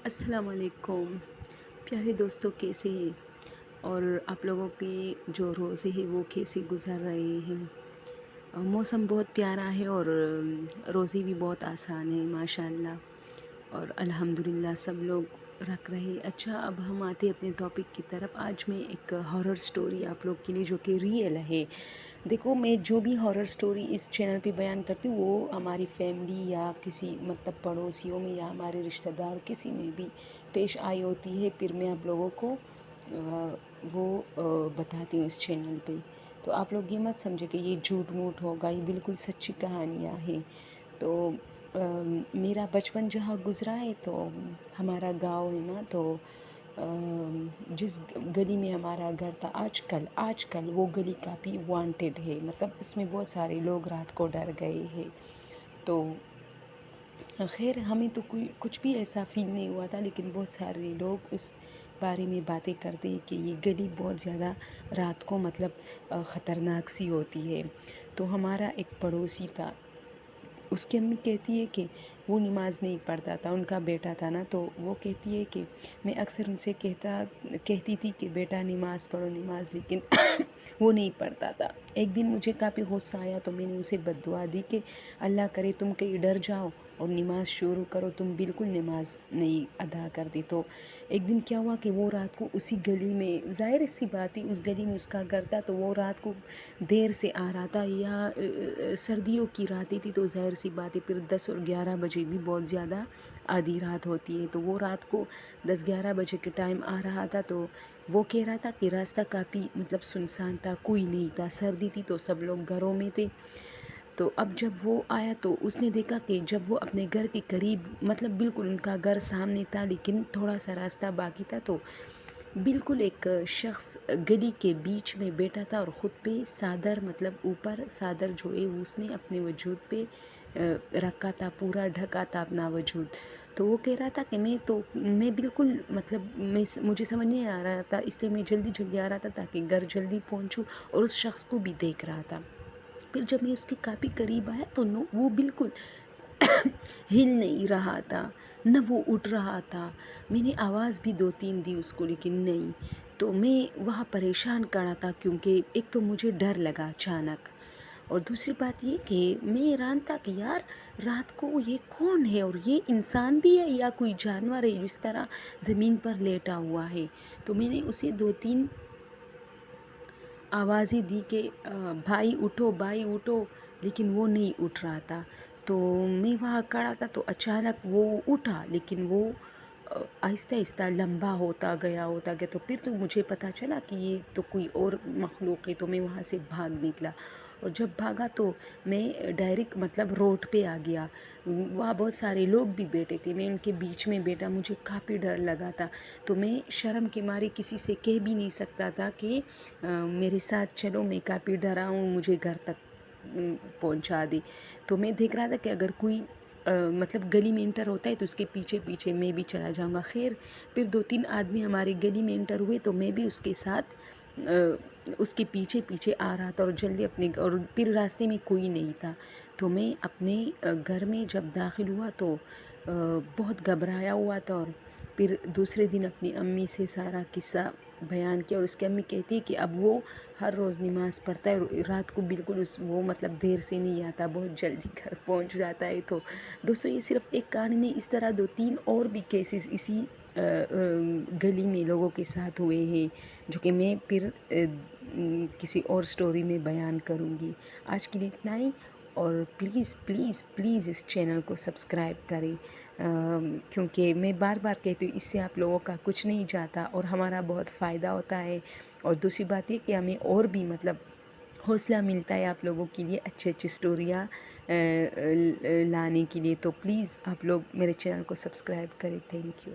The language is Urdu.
السلام علیکم پیارے دوستوں، کیسے ہیں؟ اور آپ لوگوں کے جو روزے ہیں وہ کیسے گزر رہے ہیں؟ موسم بہت پیارا ہے اور روزے بھی بہت آسان ہے ماشاء اللہ، اور الحمدللہ سب لوگ رکھ رہے۔ اچھا، اب ہم آتے اپنے ٹاپک کی طرف۔ آج میں ایک ہارر سٹوری آپ لوگ کے لیے جو کہ ریئل ہے۔ دیکھو، میں جو بھی ہارر سٹوری اس چینل پہ بیان کرتی ہوں وہ ہماری فیملی یا کسی مطلب پڑوسیوں میں یا ہمارے رشتہ دار کسی میں بھی پیش آئی ہوتی ہے، پھر میں آپ لوگوں کو وہ بتاتی ہوں اس چینل پہ۔ تو آپ لوگ یہ مت سمجھے کہ یہ جھوٹ موٹ ہوگا، یہ بالکل سچی کہانیاں ہیں۔ تو میرا بچپن جہاں گزرا ہے تو ہمارا گاؤں ہے نا، تو جس گلی میں ہمارا گھر تھا، آج کل وہ گلی کافی وانٹیڈ ہے، مطلب اس میں بہت سارے لوگ رات کو ڈر گئے ہیں۔ تو خیر، ہمیں تو کچھ بھی ایسا فیل نہیں ہوا تھا، لیکن بہت سارے لوگ اس بارے میں باتیں کرتے ہیں کہ یہ گلی بہت زیادہ رات کو مطلب خطرناک سی ہوتی ہے۔ تو ہمارا ایک پڑوسی تھا، اس کی امی کہتی ہے کہ وہ نماز نہیں پڑھتا تھا، ان کا بیٹا تھا نا، تو وہ کہتی ہے کہ میں اکثر ان سے کہتی تھی کہ بیٹا نماز پڑھو نماز، لیکن وہ نہیں پڑھتا تھا۔ ایک دن مجھے کافی غصہ آیا تو میں نے اسے بد دعا دی کہ اللہ کرے تم کہیں ڈر جاؤ اور نماز شروع کرو، تم بالکل نماز نہیں ادا کرتی۔ تو ایک دن کیا ہوا کہ وہ رات کو اسی گلی میں، ظاہر سی بات ہے اس گلی میں اس کا گھر تھا، تو وہ رات کو دیر سے آ رہا تھا، یا سردیوں کی راتیں تھی تو ظاہر سی بات ہے پھر 10 اور 11 بجے بھی بہت زیادہ آدھی رات ہوتی ہے۔ تو وہ رات کو 10-11 بجے کے ٹائم آ رہا تھا، تو وہ کہہ رہا تھا کہ راستہ کافی مطلب سنسان تھا، کوئی نہیں تھا، سردی تھی تو سب لوگ گھروں میں تھے۔ تو اب جب وہ آیا تو اس نے دیکھا کہ جب وہ اپنے گھر کے قریب، مطلب بالکل ان کا گھر سامنے تھا لیکن تھوڑا سا راستہ باقی تھا، تو بالکل ایک شخص گلی کے بیچ میں بیٹھا تھا اور خود پہ صادر، مطلب اوپر صادر جو ہے اس نے اپنے وجود پہ رکھا تھا، پورا ڈھکا تھا اپنا وجود۔ تو وہ کہہ رہا تھا کہ میں بالکل مطلب مجھے سمجھ نہیں آ رہا تھا، اس لیے میں جلدی آ رہا تھا تاکہ گھر جلدی پہنچوں، اور اس شخص کو بھی دیکھ رہا تھا۔ پھر جب میں اس کے کافی قریب آیا تو وہ بالکل ہل نہیں رہا تھا، نہ وہ اٹھ رہا تھا۔ میں نے آواز بھی 2-3 دی اس کو لیکن نہیں۔ تو میں وہاں پریشان کھڑا تھا، کیونکہ ایک تو مجھے ڈر لگا اچانک، اور دوسری بات یہ کہ میں حیران تھا کہ یار رات کو یہ کون ہے، اور یہ انسان بھی ہے یا کوئی جانور ہے جس طرح زمین پر لیٹا ہوا ہے۔ تو میں نے اسے 2-3 آوازیں دی کہ بھائی اٹھو، لیکن وہ نہیں اٹھ رہا تھا۔ تو میں وہاں کھڑا تھا تو اچانک وہ اٹھا، لیکن وہ آہستہ آہستہ لمبا ہوتا گیا، تو پھر تو مجھے پتہ چلا کہ یہ تو کوئی اور مخلوق ہے، تو میں وہاں سے بھاگ نکلا، اور جب بھاگا تو میں ڈائریکٹ مطلب روڈ پہ آ گیا۔ وہاں بہت سارے لوگ بھی بیٹھے تھے، میں ان کے بیچ میں بیٹھا، مجھے کافی ڈر لگا تھا، تو میں شرم کے مارے کسی سے کہہ بھی نہیں سکتا تھا کہ میرے ساتھ چلو، میں کافی ڈرا ہوں، مجھے گھر تک پہنچا دے۔ تو میں دیکھ رہا تھا کہ اگر کوئی مطلب گلی میں انٹر ہوتا ہے تو اس کے پیچھے میں بھی چلا جاؤں گا۔ خیر، پھر 2-3 آدمی ہمارے گلی میں انٹر ہوئے تو میں بھی اس کے ساتھ اس کے پیچھے آ رہا تھا، اور جلدی اور پھر راستے میں کوئی نہیں تھا۔ تو میں اپنے گھر میں جب داخل ہوا تو بہت گھبرایا ہوا تھا، اور پھر دوسرے دن اپنی امی سے سارا قصہ بیان کیا، اور اس کی امی کہتی ہے کہ اب وہ ہر روز نماز پڑھتا ہے، اور رات کو بالکل وہ مطلب دیر سے نہیں آتا، بہت جلدی گھر پہنچ جاتا ہے۔ تو دوستو، یہ صرف ایک کہانی نہیں، اس طرح 2-3 اور بھی کیسز اسی گلی میں لوگوں کے ساتھ ہوئے ہیں، جو کہ میں پھر کسی اور سٹوری میں بیان کروں گی۔ آج کے لیے اتنا ہی، اور پلیز اس چینل کو سبسکرائب کریں، کیونکہ میں بار بار کہتی ہوں اس سے آپ لوگوں کا کچھ نہیں جاتا اور ہمارا بہت فائدہ ہوتا ہے، اور دوسری بات یہ کہ ہمیں اور بھی مطلب حوصلہ ملتا ہے آپ لوگوں کے لیے اچھی سٹوریاں لانے کے لیے۔ تو پلیز آپ لوگ میرے چینل کو سبسکرائب کریں۔ Thank you.